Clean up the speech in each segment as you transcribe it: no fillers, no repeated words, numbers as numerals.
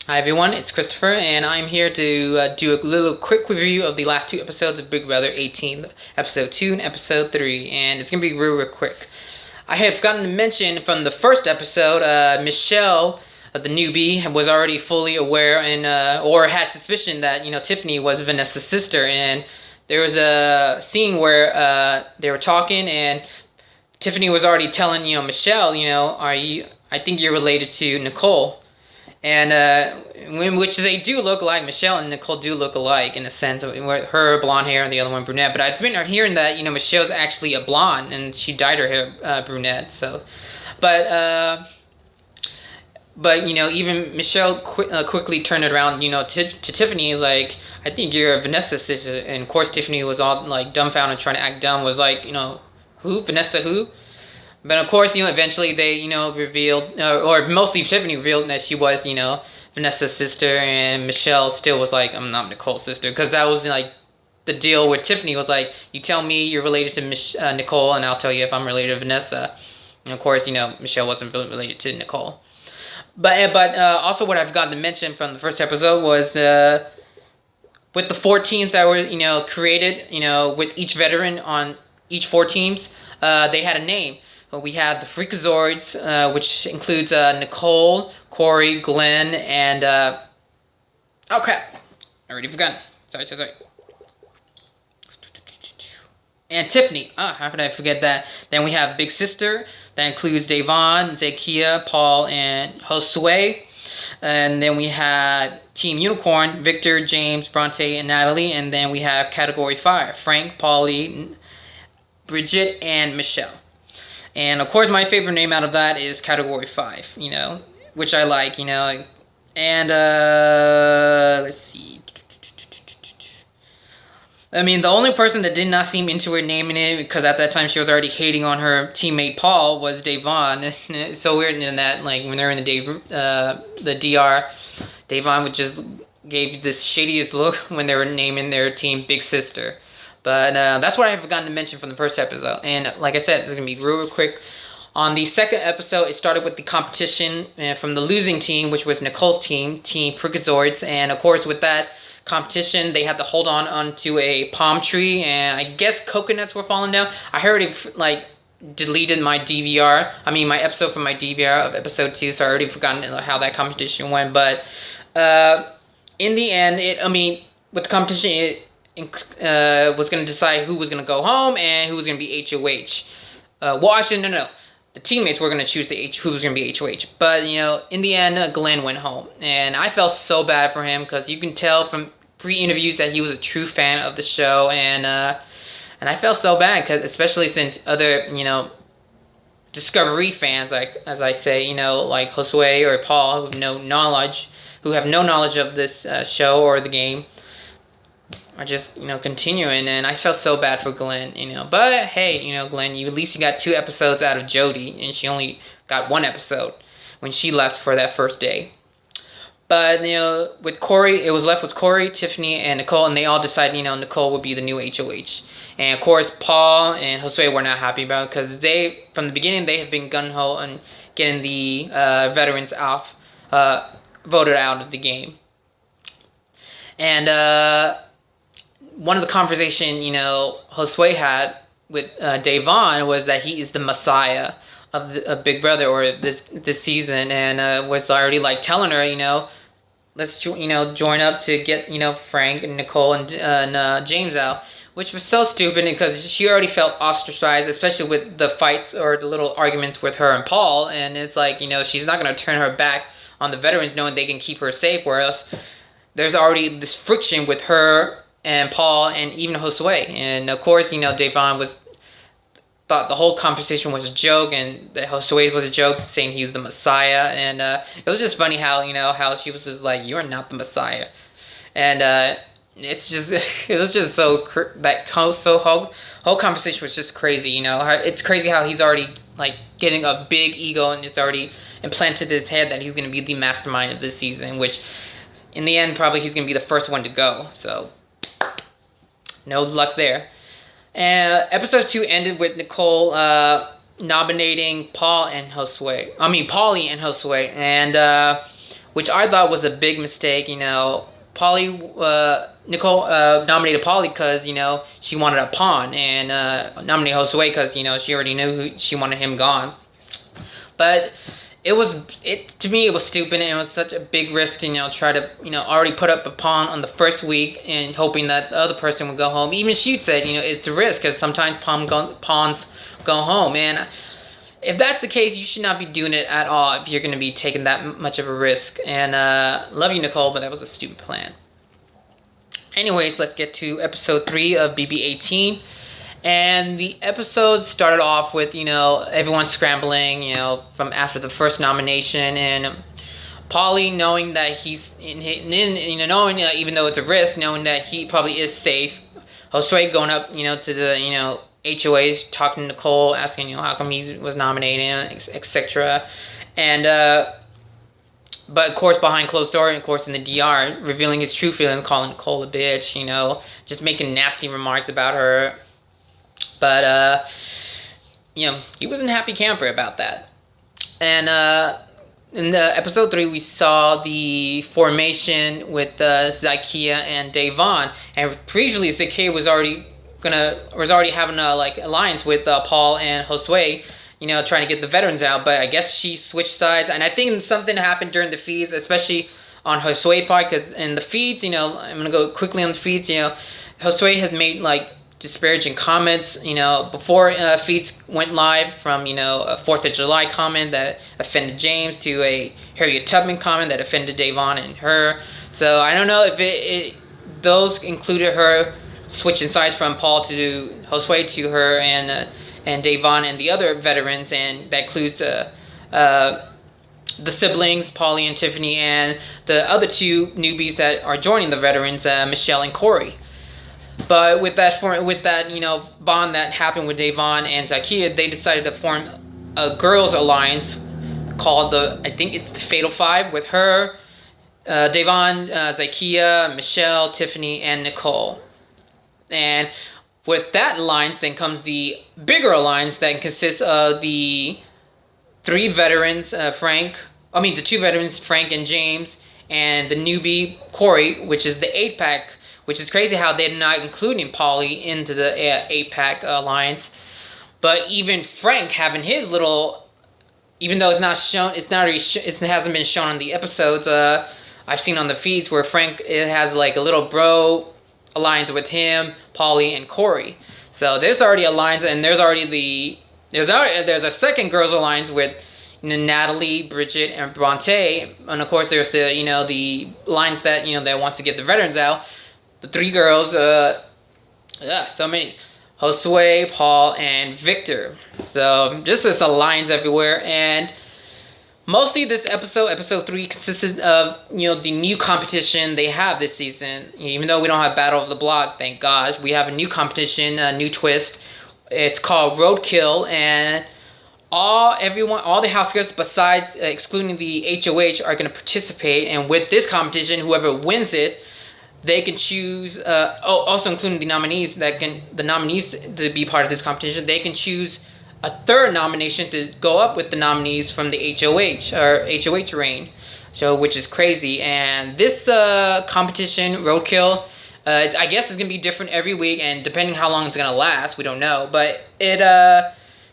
Hi everyone, it's Christopher, and I'm here to do a little quick review of the last two episodes of Big Brother 18, episode 2 and episode 3, and it's going to be real quick. I had forgotten to mention from the first episode, Michelle, the newbie, was already fully aware and or had suspicion that, Tiffany was Vanessa's sister, and there was a scene where they were talking, and Tiffany was already telling, Michelle, I think you're related to Nicole. And in which they do look alike. Michelle and Nicole do look alike in a sense, where her blonde hair and the other one brunette. But I've been hearing that Michelle's actually a blonde and she dyed her hair brunette. So, but even Michelle quickly turned it around. To Tiffany, is like, I think you're Vanessa's sister. And of course Tiffany was all like dumbfounded, trying to act dumb. Was like, who? Vanessa who? But of course, eventually they, revealed, or mostly Tiffany revealed that she was, Vanessa's sister, and Michelle still was like, I'm not Nicole's sister, because that was like the deal with Tiffany was like, you tell me you're related to Nicole, and I'll tell you if I'm related to Vanessa. And of course, Michelle wasn't related to Nicole. But also what I forgot to mention from the first episode was with the 4 teams that were, created, with each veteran on each 4 teams, they had a name. We had the Freakazoids, which includes Nicole, Corey, Glenn, and oh crap, I already forgot. Sorry. And Tiffany. How could I forget that? Then we have Big Sister. That includes Davon, Zakia, Paul, and Josue. And then we have Team Unicorn, Victor, James, Bronte, and Natalie. And then we have Category 5, Frank, Paulie, Bridget, and Michelle. And of course, my favorite name out of that is Category 5, which I like, And let's see. I mean, the only person that did not seem into her naming it, because at that time she was already hating on her teammate Paul, was Davon. It's so weird in that, like, when they're in the DR, Davon would just gave this shadiest look when they were naming their team Big Sister. But that's what I have forgotten to mention from the first episode. And like I said, this is going to be real quick. On the second episode, it started with the competition from the losing team, which was Nicole's team, Team Freakazoids. And of course, with that competition, they had to hold on onto a palm tree. And I guess coconuts were falling down. I heard it, deleted my my episode from my DVR of episode 2. So I already forgotten how that competition went. But in the end, with the competition, was going to decide who was going to go home and who was going to be HOH. Well, actually, no. The teammates were going to choose who was going to be HOH. But, in the end, Glenn went home. And I felt so bad for him because you can tell from pre-interviews that he was a true fan of the show. And I felt so bad, cause especially since other, Discovery fans, like as I say, like Josue or Paul, who have no knowledge of this show or the game, are just, continuing, and I felt so bad for Glenn, But, hey, Glenn, at least you got 2 episodes out of Jody, and she only got 1 episode when she left for that first day. But, with Corey, it was left with Corey, Tiffany, and Nicole, and they all decided, Nicole would be the new HOH. And, of course, Paul and Josue were not happy about it, because from the beginning, they have been gung-ho on getting the veterans voted out of the game. And, one of the conversation, Josue had with Davon was that he is the messiah of Big Brother or this season, and was already telling her, let's join up to get Frank and Nicole and James out, which was so stupid because she already felt ostracized, especially with the fights or the little arguments with her and Paul, and it's like she's not gonna turn her back on the veterans knowing they can keep her safe, whereas there's already this friction with her and Paul, and even Josue. And of course, Davon thought the whole conversation was a joke, and that Josue's was a joke, saying he was the Messiah. And it was just funny how, how she was just like, you're not the Messiah. And it's just, it was just so, whole conversation was just crazy, It's crazy how he's already, getting a big ego, and it's already implanted in his head that he's going to be the mastermind of this season, which, in the end, probably he's going to be the first one to go, so no luck there. And episode 2 ended with Nicole nominating Paulie and Josue. And which I thought was a big mistake. Nicole nominated Paulie because she wanted a pawn, and nominated Josue because she already knew who she wanted him gone. But to me it was stupid, and it was such a big risk to try to already put up a pawn on the first week and hoping that the other person would go home. Even she said it's the risk because sometimes pawns go home, and if that's the case, you should not be doing it at all if you're going to be taking that much of a risk. And love you, Nicole, but that was a stupid plan. Anyways, let's get to episode 3 of BB18. And the episode started off with, everyone scrambling, from after the first nomination. And Paulie, knowing that he's, knowing even though it's a risk, knowing that he probably is safe. Josue going up, to the, HOAs, talking to Nicole, asking, how come he was nominated, etc. And, but of course, behind closed door, and of course in the DR, revealing his true feelings, calling Nicole a bitch, just making nasty remarks about her. But, he wasn't a happy camper about that. And in the episode 3, we saw the formation with Zykeia and Da'Vonne. And previously, Zykeia was already having a alliance with Paul and Josue, trying to get the veterans out. But I guess she switched sides, and I think something happened during the feeds, especially on Josue part, because in the feeds, I'm gonna go quickly on the feeds. Josue had made disparaging comments, before feeds went live, from a 4th of July comment that offended James to a Harriet Tubman comment that offended Da'Vonne and her. So I don't know if those included her switching sides from Paul to Josue to her and Da'Vonne and the other veterans, and that includes the siblings, Paulie and Tiffany, and the other 2 newbies that are joining the veterans, Michelle and Corey. But with that bond that happened with Da'Vonne and Zykeia, they decided to form a girls' alliance called I think it's the Fatal Five, with her, Da'Vonne, Zykeia, Michelle, Tiffany, and Nicole. And with that alliance, then comes the bigger alliance that consists of the 3 veterans, the 2 veterans, Frank and James, and the newbie, Corey, which is the 8-pack, which is crazy how they're not including Paulie into the 8-pack alliance. But even Frank having his little, even though it's not shown, it hasn't been shown on the episodes, I've seen on the feeds where Frank, it has a little bro alliance with him, Paulie, and Corey. So there's already a alliance, and there's a second girls alliance with Natalie, Bridget, and Bronte, and of course there's the the alliance that that wants to get the veterans out. The 3 girls, so many, Josue, Paul, and Victor. So just this alliance everywhere, and mostly this episode 3, consisted of, the new competition they have this season. Even though we don't have Battle of the Block, thank gosh, we have a new competition, a new twist. It's called Roadkill, and all the house girls, besides excluding the HOH, are going to participate. And with this competition, whoever wins it, they can choose, also including the nominees to be part of this competition, they can choose a 3rd nomination to go up with the nominees from the HOH or HOH reign, so which is crazy. And this competition, Roadkill, I guess it's gonna be different every week, and depending how long it's gonna last, we don't know. But it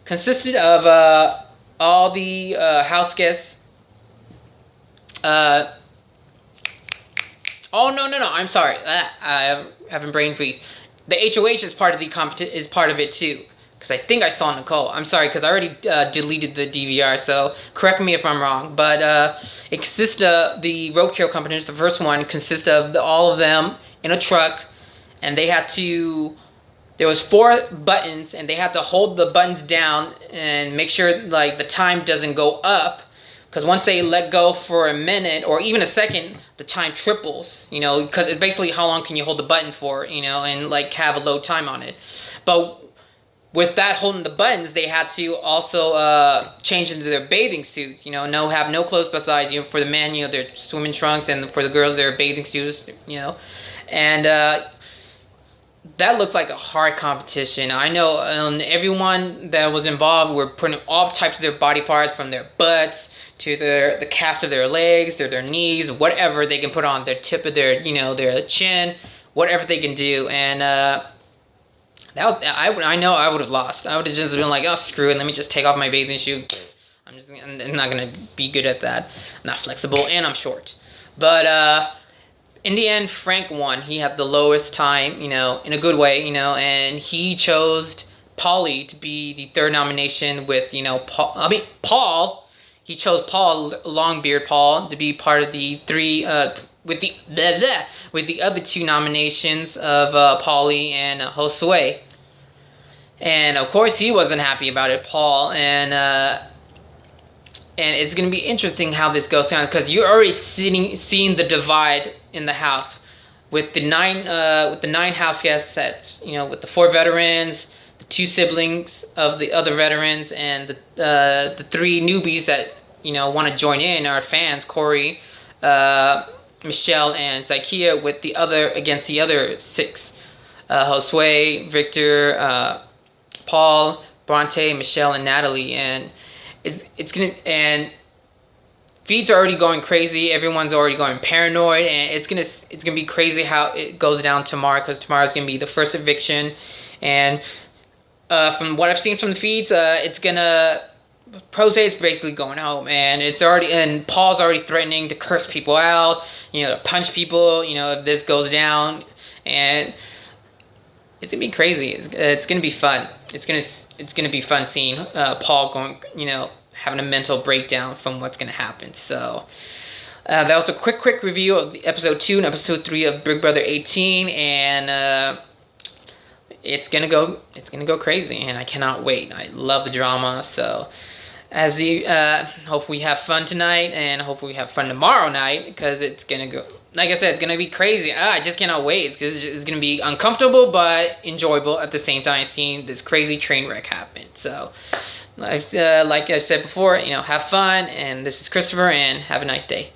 consisted of all the house guests. Oh no! I'm sorry. I having brain freeze. The HOH is part of is part of it too. Because I think I saw Nicole. I'm sorry, because I already deleted the DVR, so correct me if I'm wrong. But it consists of the Roadkill competition. The first one consists of all of them in a truck, and they had to. There was 4 buttons, and they had to hold the buttons down and make sure the time doesn't go up. Because once they let go for a minute or even a second, the time triples. Because it's basically how long can you hold the button for, and have a load time on it. But with that holding the buttons, they had to also change into their bathing suits. Have no clothes besides, for the men, their swimming trunks, and for the girls, their bathing suits. And that looked like a hard competition. I know everyone that was involved were putting all types of their body parts, from their butts to the calves of their legs, their knees, whatever they can put on their tip of their their chin, whatever they can do, and that was I know I would have lost. I would have just been like, oh screw it, let me just take off my bathing suit. I'm not gonna be good at that. I'm not flexible, and I'm short. But in the end, Frank won. He had the lowest time, in a good way, and he chose Paulie to be the third nomination with, Paul. He chose Paul, Longbeard Paul, to be part of the three, with the other two nominations of Paulie and Josue. And of course, he wasn't happy about it, Paul, and it's going to be interesting how this goes down, because you're already seeing the divide in the house with the nine house guest sets. With the 4 veterans, the 2 siblings of the other veterans, and the 3 newbies that want to join in are fans: Corey, Michelle, and Zykia. With the other 6, Josue, Victor, Paul, Bronte, Michelle, and Natalie. And and feeds are already going crazy. Everyone's already going paranoid, and it's gonna be crazy how it goes down tomorrow, because tomorrow's gonna be the first eviction. And from what I've seen from the feeds, it's gonna Prose is basically going home, and Paul's already threatening to curse people out, to punch people, if this goes down, and it's gonna be crazy. It's gonna be fun. It's gonna be fun seeing Paul going, having a mental breakdown from what's gonna happen. So that was a quick review of episode 2 and episode 3 of Big Brother 18, and it's gonna go crazy, and I cannot wait. I love the drama. So as you hope we have fun tonight, and hopefully we have fun tomorrow night, because it's gonna go. Like I said, it's gonna be crazy. I just cannot wait. It's gonna be uncomfortable but enjoyable at the same time, seeing this crazy train wreck happen. So, like I said before, have fun. And this is Christopher, and have a nice day.